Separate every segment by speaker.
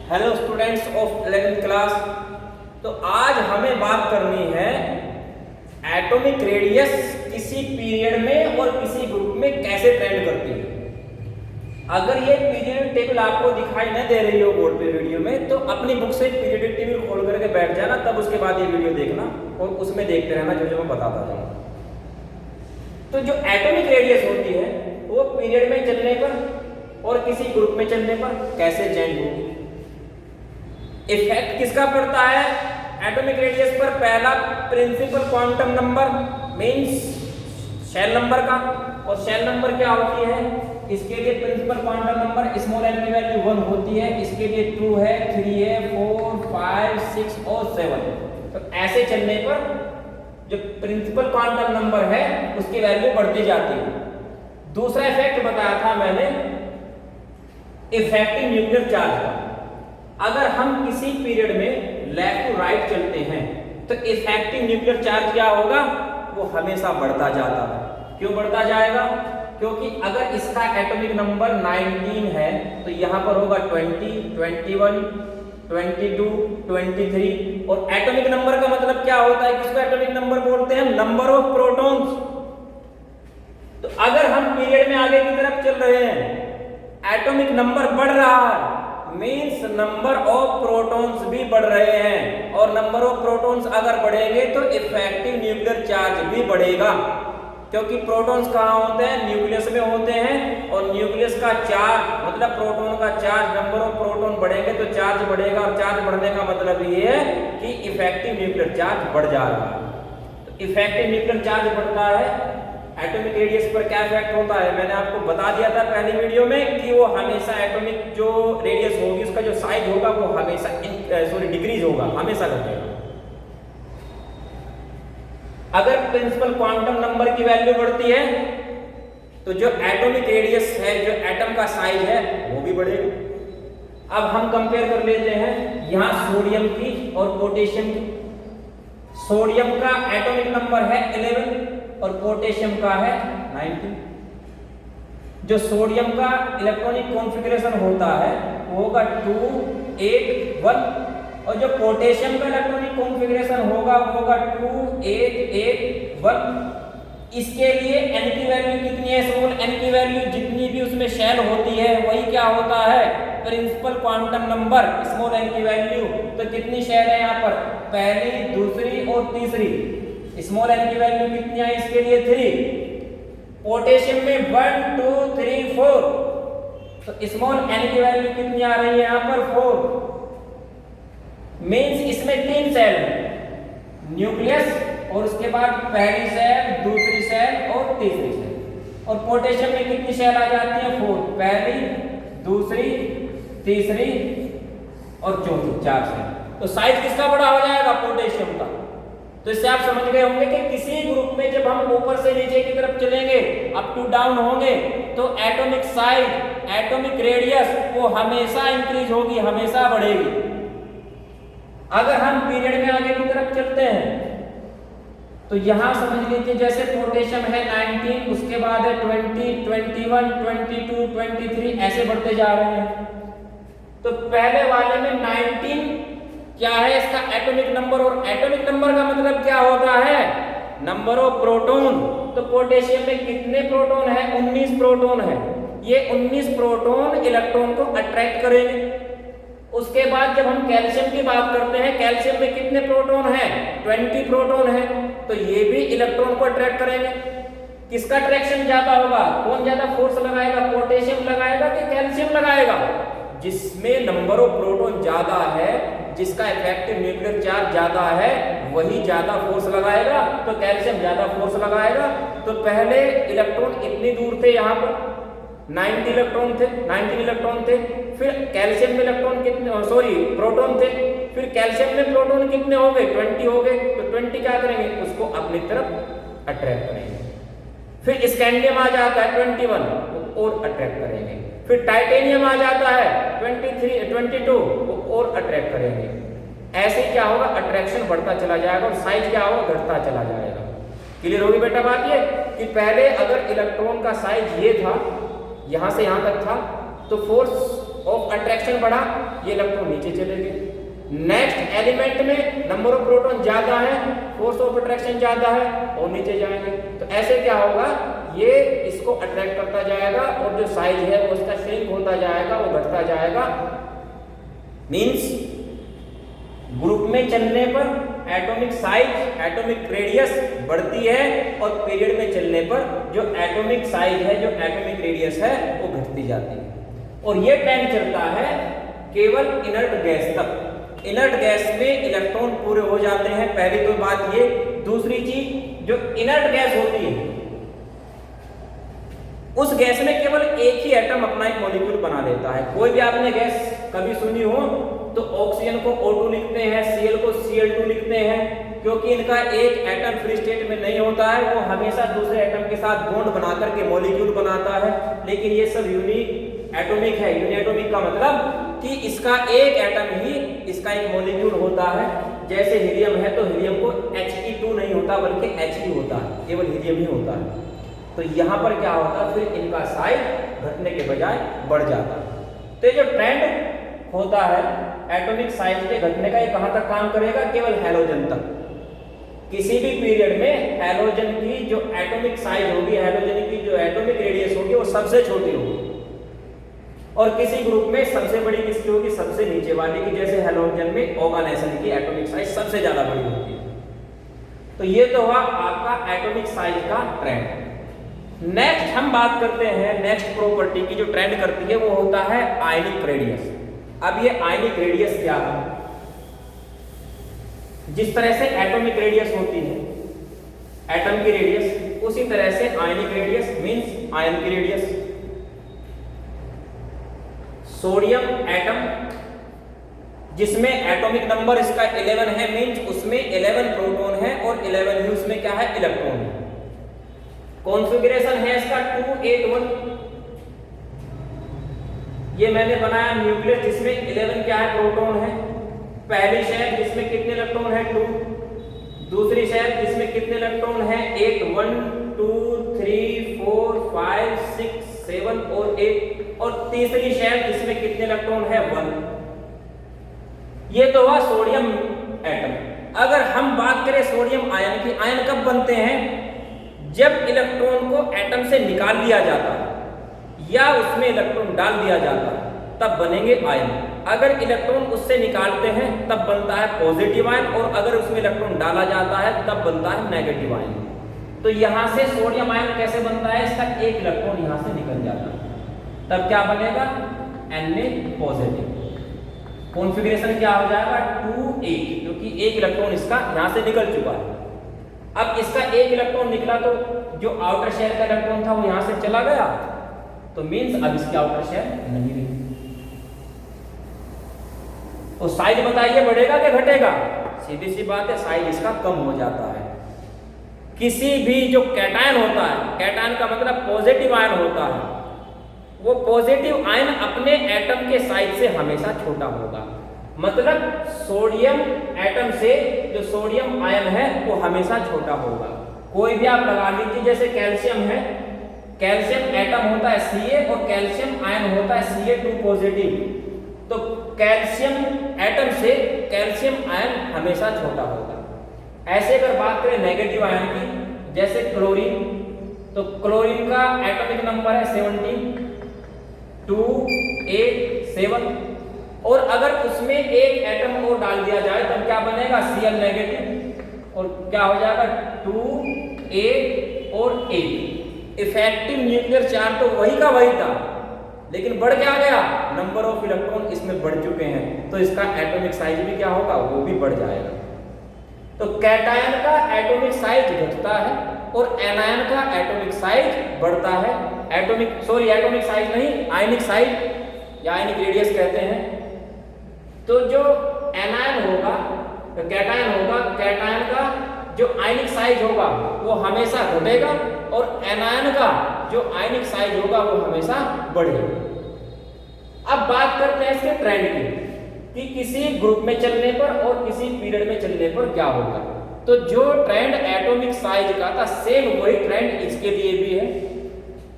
Speaker 1: Hello students of 11th class. तो आज हमें बात करनी है एटॉमिक रेडियस किसी पीरियड में और किसी ग्रुप में कैसे ट्रेंड करती है। अगर ये पीरियड टेबल आपको दिखाई न दे रही हो बोर्ड पे वीडियो में, तो अपनी बुक से पीरियड टेबल खोल करके बैठ जाना, तब उसके बाद ये वीडियो देखना और उसमें देखते रहना जो मैं बताता जाऊंगा। तो जो एटॉमिक रेडियस होती है वो पीरियड में चलने पर और किसी ग्रुप में चलने पर कैसे चेंज होगी। इफेक्ट किसका पड़ता है एटॉमिक रेडियस पर? पहला principal quantum number means shell number का। और शेल नंबर क्या होती है? इसके लिए principal quantum number small n की वैल्यू 1 होती है, इसके लिए 2 है, 3 है, 4, 5, 6 और 7। तो ऐसे चलने पर जो प्रिंसिपल क्वांटम नंबर है उसकी वैल्यू बढ़ती जाती है। दूसरा इफेक्ट बताया था मैंने इफेक्टिव न्यूक्लियर चार्ज का। अगर हम किसी पीरियड में लेफ्ट टू राइट चलते हैं तो इफेक्टिव न्यूक्लियर चार्ज क्या होगा? वो हमेशा बढ़ता जाता है। क्यों बढ़ता जाएगा? क्योंकि अगर इसका एटॉमिक नंबर 19 है तो यहाँ पर होगा 20, 21, 22, 23। और एटॉमिक नंबर का मतलब क्या होता है? किसको एटॉमिक नंबर बोलते हैं? Number of protons. तो अगर हम पीरियड में आगे की तरफ चल रहे हैं, एटॉमिक नंबर बढ़ रहा है, मींस नंबर ऑफ प्रोटॉन्स भी बढ़ रहे हैं। और नंबर ऑफ प्रोटॉन्स अगर बढ़ेंगे तो इफेक्टिव न्यूक्लियर चार्ज भी बढ़ेगा, क्योंकि प्रोटॉन्स कहाँ होते हैं? न्यूक्लियस में होते हैं। और न्यूक्लियस का चार्ज मतलब प्रोटॉन का चार्ज, नंबर ऑफ प्रोटॉन बढ़ेंगे तो चार्ज बढ़ेगा, और चार्ज बढ़ने का मतलब ये है कि इफेक्टिव न्यूक्लियर चार्ज बढ़ जा रहा है। तो इफेक्टिव न्यूक्लियर चार्ज बढ़ता है। एटॉमिक रेडियस पर क्या इफेक्ट होता है मैंने आपको बता दिया था पहली वीडियो में कि वो हमेशा एटॉमिक जो रेडियस होगी उसका जो साइज होगा वो हमेशा डिक्रीज होगा, हमेशा घटेगा। अगर प्रिंसिपल क्वांटम नंबर की वैल्यू बढ़ती है तो जो एटॉमिक रेडियस है, जो एटम का साइज है वो भी बढ़ेगा। अब हम कंपेयर कर लेते हैं यहाँ सोडियम की और पोटेशियम की। सोडियम का एटॉमिक नंबर है 11 और पोटेशियम का है 19। जो सोडियम का इलेक्ट्रॉनिक कॉन्फ़िगरेशन होता है वो होगा 2, 8, 1। और जो पोटेशियम का इलेक्ट्रॉनिक कॉन्फ़िगरेशन होगा वो होगा 2, 8, 8, 1। इसके लिए n की वैल्यू कितनी है? स्मॉल n की वैल्यू जितनी भी उसमें शेल होती है वही क्या होता है? Principal quantum number small n की वैल्यू। तो कितनी शेल है यहाँ पर? पहली, दूसरी और तीसरी। स्मॉल n की वैल्यू कितनी है इसके लिए? 3। पोटेशियम में 1, 2, 3, 4। तो स्मॉल n की वैल्यू कितनी आ रही है यहाँ पर? 4। मींस इसमें 3 सेल है, न्यूक्लियस और उसके बाद पहली सेल, दूसरी सेल और तीसरी सेल। और पोटेशियम में कितनी सेल आ जाती है? 4। पहली, दूसरी, तीसरी और चौथी, 4 सेल। तो साइज किसका बड़ा हो जाएगा? पोटेशियम का। तो इससे आप समझ गए होंगे कि किसी ग्रुप में जब हम ऊपर से नीचे की तरफ चलेंगे, अप टू डाउन होंगे, तो एटॉमिक साइज, एटॉमिक रेडियस वो हमेशा इंक्रीज होगी, हमेशा बढ़ेगी। अगर हम पीरियड में आगे की तरफ चलते हैं तो यहां समझ लीजिए जैसे पोटेशियम है 19, उसके बाद है 20, 21, 22, 23, ऐसे बढ़ते जा रहे हैं। तो पहले वाले में 19 क्या है? इसका एटॉमिक नंबर। और एटॉमिक नंबर का मतलब क्या होता है? Number of proton. तो पोटेशियम में कितने प्रोटॉन है? 19 प्रोटॉन है। ये 19 प्रोटॉन इलेक्ट्रॉन को अट्रैक्ट करेंगे। उसके बाद जब हम कैल्शियम की बात करते हैं, कैल्शियम में कितने प्रोटॉन है? 20 प्रोटॉन है। तो ये भी इलेक्ट्रॉन को अट्रैक्ट करेंगे। किसका अट्रैक्शन ज्यादा होगा? कौन ज्यादा फोर्स लगाएगा? पोटेशियम लगाएगा कि कैल्शियम लगाएगा? जिसमें नंबर ऑफ प्रोटॉन ज्यादा है, जिसका इफेक्टिव न्यूक्लियर चार्ज ज्यादा है, वही ज्यादा फोर्स लगाएगा। तो कैल्शियम ज्यादा फोर्स लगाएगा। तो पहले इलेक्ट्रॉन इतनी दूर थे, यहाँ पर 19 इलेक्ट्रॉन थे। फिर कैल्शियम में इलेक्ट्रॉन कितने, प्रोटॉन थे। फिर कैल्शियम में प्रोटॉन कितने हो गए? 20 हो गए। तो 20 क्या करेंगे? उसको अपनी तरफ अट्रैक्ट करेंगे। फिर स्कैंडियम आ जाता है 21, और अट्रैक्ट करेंगे। फिर टाइटेनियम आ जाता है 23, 22, और अट्रैक्ट करेंगे। ऐसे क्या होगा? अट्रैक्शन बढ़ता चला जाएगा और साइज क्या होगा? घटता चला जाएगा। क्लियर होगी बेटा बात ये कि पहले अगर इलेक्ट्रॉन का साइज ये था, यहां से यहां तक था, तो फोर्स ऑफ अट्रैक्शन बढ़ा, ये इलेक्ट्रॉन नीचे चले गए। नेक्स्ट एलिमेंट में नंबर ऑफ प्रोटॉन ज्यादा है, फोर्स ऑफ अट्रैक्शन ज्यादा है और नीचे जाएंगे। तो ऐसे क्या होगा, ये इसको अट्रैक्ट करता जाएगा और जो साइज है वो उसका श्रिंक होता जाएगा, वो घटता जाएगा। मींस ग्रुप में चलने पर एटॉमिक साइज, एटॉमिक रेडियस बढ़ती है और पीरियड में चलने पर जो एटॉमिक साइज है, जो एटॉमिक रेडियस है वो घटती जाती है। और ये ट्रेंड चलता है केवल इनर्ट गैस तक। इनर्ट गैस में इलेक्ट्रॉन पूरे हो जाते हैं, पहली तो बात ये। दूसरी चीज, जो इनर्ट गैस होती है उस गैस में केवल एक ही एटम अपना एक मॉलिक्यूल बना लेता है। कोई भी आपने गैस कभी सुनी हो तो ऑक्सीजन को O2 लिखते हैं, Cl को Cl2 लिखते हैं, क्योंकि इनका एक एटम फ्री स्टेट में नहीं होता है, वो हमेशा दूसरे एटम के साथ बॉन्ड बना करके मॉलिक्यूल बनाता है। लेकिन ये सब यूनिक एटॉमिक है। यूनिक एटॉमिक का मतलब कि इसका एक एटम ही इसका एक मॉलिक्यूल होता है। जैसे हीलियम है तो हीलियम को He2 नहीं होता बल्कि He होता है, केवल हीलियम ही होता है। तो यहाँ पर क्या होता है, फिर इनका साइज घटने के बजाय बढ़ जाता है। तो ये जो ट्रेंड होता है एटॉमिक साइज के घटने का, ये कहाँ तक काम करेगा, केवल हैलोजन तक। किसी भी पीरियड में हैलोजन की जो एटॉमिक साइज होगी, हैलोजन की जो एटॉमिक रेडियस होगी वो सबसे छोटी होगी। और किसी ग्रुप में सबसे बड़ी किसकी होगी, सबसे नीचे वाले की। जैसे हैलोजन में ऑर्गेनाइजेशन की एटॉमिक साइज सबसे ज्यादा बड़ी होती है। तो ये तो हुआ आपका एटॉमिक साइज का ट्रेंड। नेक्स्ट हम बात करते हैं नेक्स्ट प्रॉपर्टी की जो ट्रेंड करती है, वो होता है आयनिक रेडियस। अब ये आयनिक रेडियस क्या है, जिस तरह से एटॉमिक रेडियस होती है, एटम की रेडियस, उसी तरह से आयनिक रेडियस मींस आयन की रेडियस। सोडियम एटम जिसमें एटॉमिक नंबर इसका 11 है, मींस उसमें 11 प्रोटॉन है और 11 ही उसमें क्या है, इलेक्ट्रॉन है। कॉन्फ़िगरेशन है इसका 281। ये मैंने बनाया न्यूक्लियस जिसमें 11 क्या है, प्रोटॉन है। पहली शेल जिसमें कितने इलेक्ट्रॉन है, 2। दूसरी शेल जिसमें कितने इलेक्ट्रॉन है, 8। 1 2 3 4 5 6 7 और 8। और तीसरी शेल जिसमें कितने इलेक्ट्रॉन है, 1। ये तो हुआ सोडियम एटम। अगर हम बात करें सोडियम आयन की, आयन कब बनते हैं, जब इलेक्ट्रॉन को एटम से निकाल लिया जाता है या उसमें इलेक्ट्रॉन डाल दिया जाता है, तब बनेंगे आयन। अगर इलेक्ट्रॉन उससे निकालते हैं तब बनता है पॉजिटिव आयन, और अगर उसमें इलेक्ट्रॉन डाला जाता है तब बनता है नेगेटिव आयन। तो यहां से सोडियम आयन कैसे बनता है, इसका एक इलेक्ट्रॉन यहां से निकल जाता है, तब क्या बनेगा, Na पॉजिटिव। कॉन्फ़िगरेशन क्या हो जाएगा, 2-8, क्योंकि एक इलेक्ट्रॉन इसका यहां से निकल चुका है। अब इसका एक इलेक्ट्रॉन निकला तो जो आउटर शेल का इलेक्ट्रॉन था वो यहां से चला गया, तो मींस अब इसकी आउटर शेल नहीं रही। तो साइज बताइए बढ़ेगा कि घटेगा, सीधी सी बात है, साइज इसका कम हो जाता है। किसी भी जो कैटायन होता है, कैटायन का मतलब पॉजिटिव आयन होता है, वो पॉजिटिव आयन अपने एटम के साइज से हमेशा छोटा होगा। मतलब सोडियम एटम से जो सोडियम आयन है वो हमेशा छोटा होगा। कोई भी आप लगा लीजिए, जैसे कैल्शियम है, कैल्शियम एटम होता है Ca और कैल्शियम आयन होता है Ca2 पॉजिटिव। तो कैल्शियम एटम से कैल्शियम आयन हमेशा छोटा होगा। ऐसे अगर बात करें नेगेटिव आयन की, जैसे क्लोरीन, तो क्लोरीन का एटॉमिक नंबर है 17, 2 8 7। और अगर उसमें एक एटम और डाल दिया जाए तब क्या बनेगा, Cl नेगेटिव, और क्या हो जाएगा 2 8 और 8। इफेक्टिव न्यूक्लियर चार्ज तो वही का वही था, लेकिन बढ़ क्या गया, नंबर ऑफ इलेक्ट्रॉन इसमें बढ़ चुके हैं, तो इसका एटॉमिक साइज भी क्या होगा, वो भी बढ़ जाएगा। तो कैटायन का एटॉमिक साइज घटता है और एनायन का एटॉमिक साइज बढ़ता है। एटॉमिक साइज नहीं, आयनिक साइज या आयनिक रेडियस कहते हैं। तो जो एनायन होगा, तो कैटायन होगा, कैटायन का जो आयनिक साइज होगा वो हमेशा घटेगा और एनायन का जो आयनिक साइज होगा वो हमेशा बढ़ेगा। अब बात करते हैं इसके ट्रेंड की, कि किसी ग्रुप में चलने पर और किसी पीरियड में चलने पर क्या होगा। तो जो ट्रेंड एटॉमिक साइज का था, सेम वही ट्रेंड इसके लिए भी है,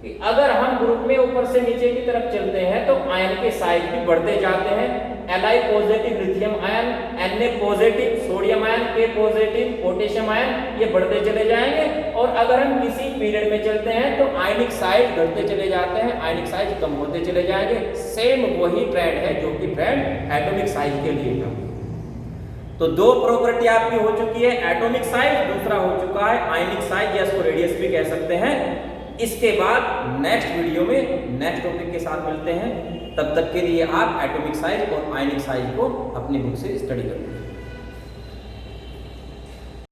Speaker 1: कि अगर हम ग्रुप में ऊपर से नीचे की तरफ चलते हैं तो आयन के साइज भी बढ़ते जाते हैं Li positive lithium ion, Na positive sodium ion, K positive potassium ion, ये बढ़ते चले जाएंगे। और अगर हम किसी पीरियड में चलते हैं तो आयनिक साइज घटते चले जाते हैं, आयनिक साइज कम होते चले जाएंगे। सेम वही ट्रेंड है जो कि ट्रेंड एटॉमिक साइज के लिए था। तो दो प्रॉपर्टी आपकी हो चुकी है, एटॉमिक साइज, दूसरा हो चुका है आयनिक साइज या इसको रेडियस भी कह सकते हैं। इसके बाद नेक्स्ट वीडियो में नेक्स्ट टॉपिक के साथ मिलते हैं। तब तक के लिए आप एटॉमिक साइज और आयनिक साइज को अपनी बुक से स्टडी करें।